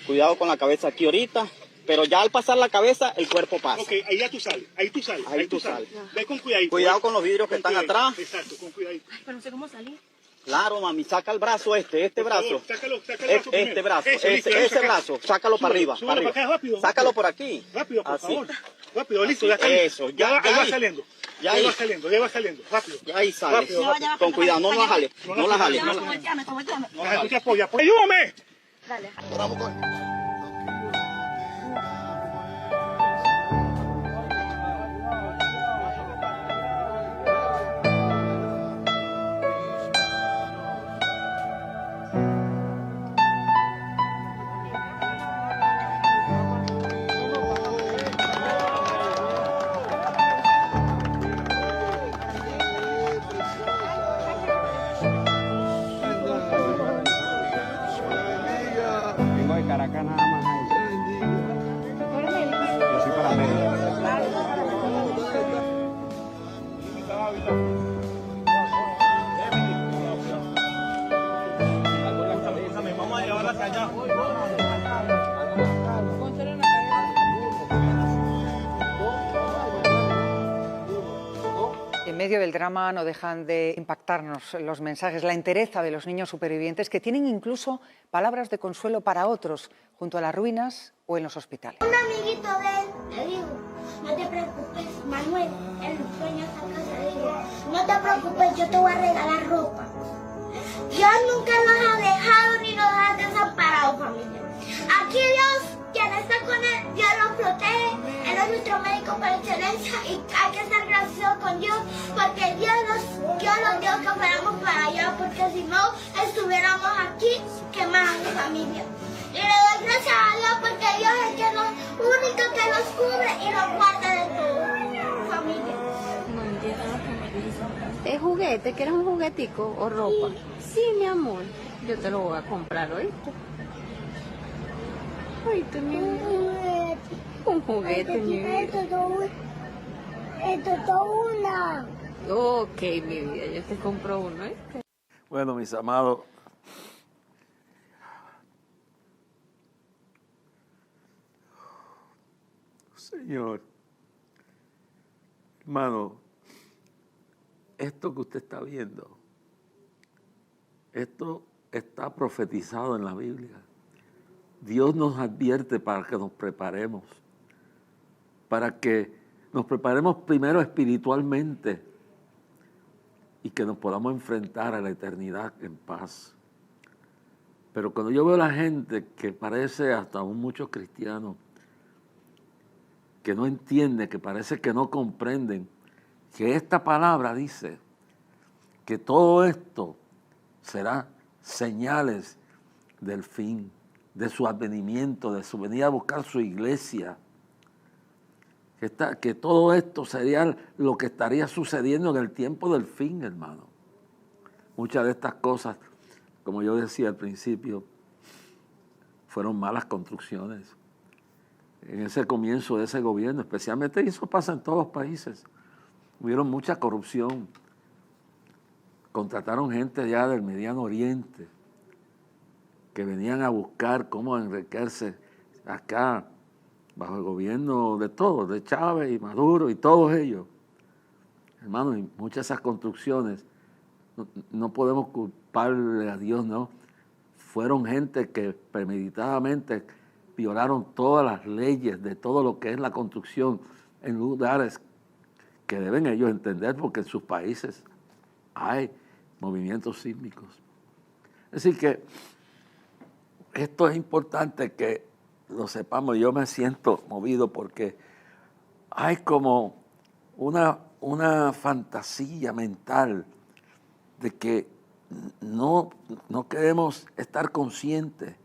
Cuidado con la cabeza aquí ahorita. Pero ya al pasar la cabeza, el cuerpo pasa. Ok, ahí ya tú sales, ahí tú sales. Ahí tú sales. Ve con cuidadito. Cuidado con los vidrios que están atrás. Exacto, con cuidadito. Pero no sé cómo salir. Claro, mami, saca el brazo este Por brazo. favor, sácalo el brazo primero. Este brazo, Eso, listo, ya lo ese sacaste. brazo, sácalo para arriba. Súbelo para acá, rápido. Sácalo por aquí. Rápido, por Así. favor. Rápido, listo, Así, ya está listo. eso, Ya va ahí. saliendo. Ya Ya ahí. va saliendo, ya va saliendo. Rápido. Ya ahí sale. Rápido, rápido. Con cuidado, no la jale. No la jale. Ajá, tú te apoyas. ¡Ayúdame! Dale. Vengo de Caracas En medio del drama no dejan de impactarnos los mensajes, la entereza de los niños supervivientes que tienen incluso palabras de consuelo para otros junto a las ruinas o en los hospitales. Un amiguito de él le dijo, no te preocupes, Manuel, el sueño está en casa, le digo, no te preocupes, yo te voy a regalar ropa. Dios nunca nos ha dejado ni nos ha desamparado, familia. Aquí Dios, quien está con él, Dios nos protege, Él es nuestro médico por excelencia y hay que estar agradecidos con Dios porque Dios nos dio que fuéramos para allá, porque si no estuviéramos aquí quemando, familia. Y le doy gracias a Dios porque Dios es el que único que nos cubre y nos guarda de todo, familia. ¿Es juguete? ¿Quieres un juguetico o ropa? Sí, mi amor. Yo te lo voy a comprar, ¿oíste? ¿Oíste, mi amor? Un juguete, mi vida. Esto es una. Ok, mi vida, yo te compro uno, ¿oíste? Bueno, mis amados, Señor, hermano, esto que usted está viendo, esto está profetizado en la Biblia. Dios nos advierte para que nos preparemos, para que nos preparemos primero espiritualmente y que nos podamos enfrentar a la eternidad en paz. Pero cuando yo veo a la gente que parece hasta aún muchos cristianos, que no entienden, que parece que no comprenden, que esta palabra dice que todo esto será señales del fin, de su advenimiento, de su venida a buscar su iglesia. Que todo esto sería lo que estaría sucediendo en el tiempo del fin, hermano. Muchas de estas cosas, como yo decía al principio, fueron malas construcciones. En ese comienzo de ese gobierno, especialmente, y eso pasa en todos los países, hubieron mucha corrupción. Contrataron gente ya del Mediano Oriente que venían a buscar cómo enriquecerse acá bajo el gobierno de todos, de Chávez y Maduro y todos ellos. Hermanos, y muchas de esas construcciones no podemos culparle a Dios, ¿no? Fueron gente que premeditadamente violaron todas las leyes de todo lo que es la construcción en lugares que deben ellos entender porque en sus países hay movimientos sísmicos. Es decir que esto es importante que lo sepamos. Yo me siento movido porque hay como una fantasía mental de que no queremos estar conscientes,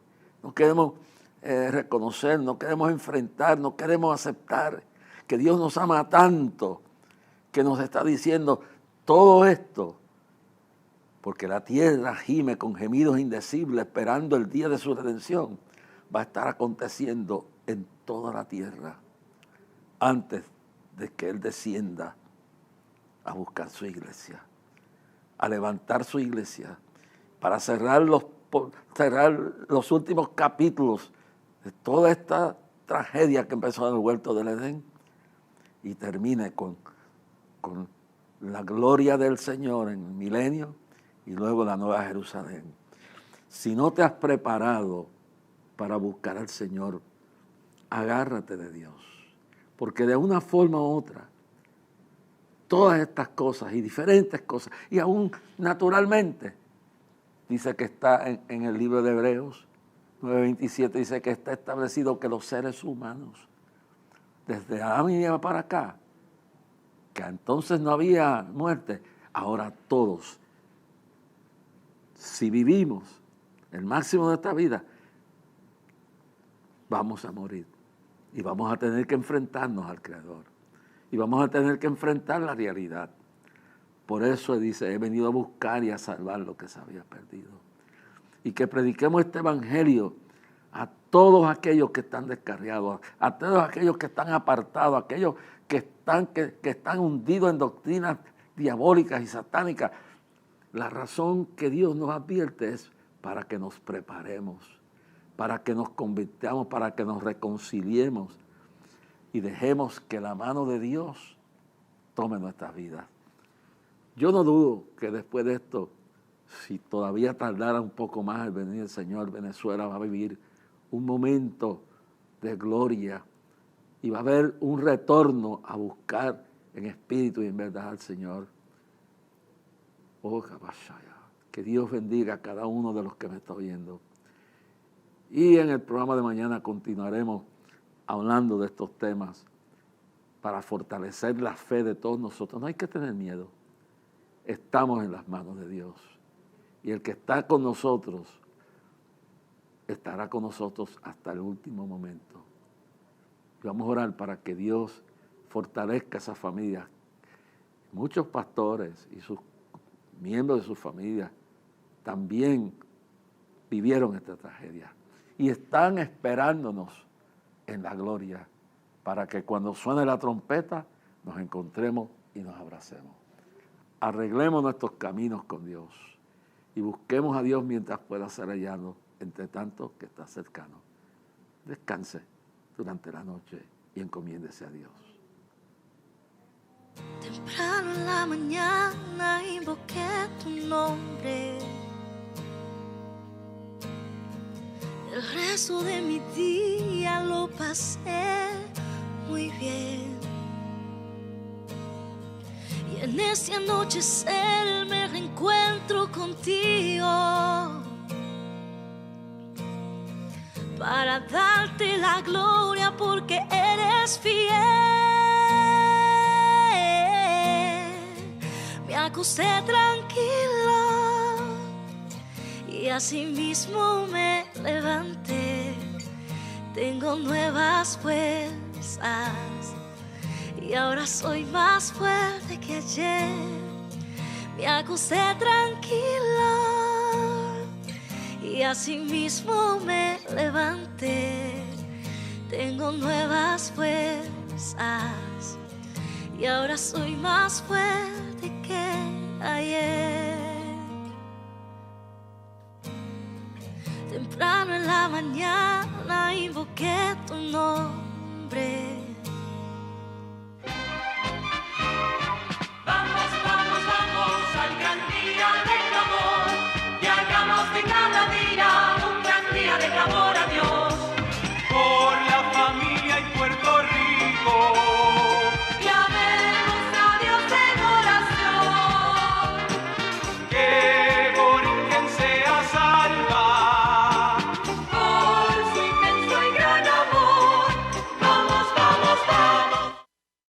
no queremos reconocer, no queremos enfrentar, no queremos aceptar que Dios nos ama tanto que nos está diciendo todo esto, porque la tierra gime con gemidos indecibles esperando el día de su redención, va a estar aconteciendo en toda la tierra antes de que Él descienda a buscar su iglesia, a levantar su iglesia, para cerrar los últimos capítulos de toda esta tragedia que empezó en el huerto del Edén y termine con la gloria del Señor en el milenio y luego la nueva Jerusalén. Si no te has preparado para buscar al Señor, agárrate de Dios, porque de una forma u otra, todas estas cosas y diferentes cosas, y aún naturalmente, dice que está en el libro de Hebreos 9:27, dice que está establecido que los seres humanos, desde Adán y Eva para acá, que entonces no había muerte, ahora todos, si vivimos el máximo de esta vida, vamos a morir y vamos a tener que enfrentarnos al Creador y vamos a tener que enfrentar la realidad. Por eso dice, he venido a buscar y a salvar lo que se había perdido. Y que prediquemos este evangelio a todos aquellos que están descarriados, a todos aquellos que están apartados, a aquellos que están hundidos en doctrinas diabólicas y satánicas. La razón que Dios nos advierte es para que nos preparemos, para que nos convirtamos, para que nos reconciliemos y dejemos que la mano de Dios tome nuestras vidas. Yo no dudo que después de esto, si todavía tardara un poco más el venir el Señor, Venezuela va a vivir un momento de gloria y va a haber un retorno a buscar en espíritu y en verdad al Señor. Oh, que Dios bendiga a cada uno de los que me está oyendo. Y en el programa de mañana continuaremos hablando de estos temas para fortalecer la fe de todos nosotros. No hay que tener miedo. Estamos en las manos de Dios. Y el que está con nosotros, estará con nosotros hasta el último momento. Y vamos a orar para que Dios fortalezca a esas familias. Muchos pastores y sus miembros de sus familias también vivieron esta tragedia y están esperándonos en la gloria para que cuando suene la trompeta nos encontremos y nos abracemos. Arreglemos nuestros caminos con Dios y busquemos a Dios mientras pueda ser hallado, entre tanto que está cercano. Descanse durante la noche y encomiéndese a Dios. Temprano en la mañana invoqué tu nombre. El resto de mi día lo pasé muy bien. Y en este anochecer me reencuentro contigo para darte la gloria porque eres fiel. Me acosté tranquilo y así mismo me levanté. Tengo nuevas fuerzas y ahora soy más fuerte que ayer. Me acosté tranquilo y así mismo me levanté. Tengo nuevas fuerzas y ahora soy más fuerte que ayer. Temprano en la mañana invoqué tu nombre.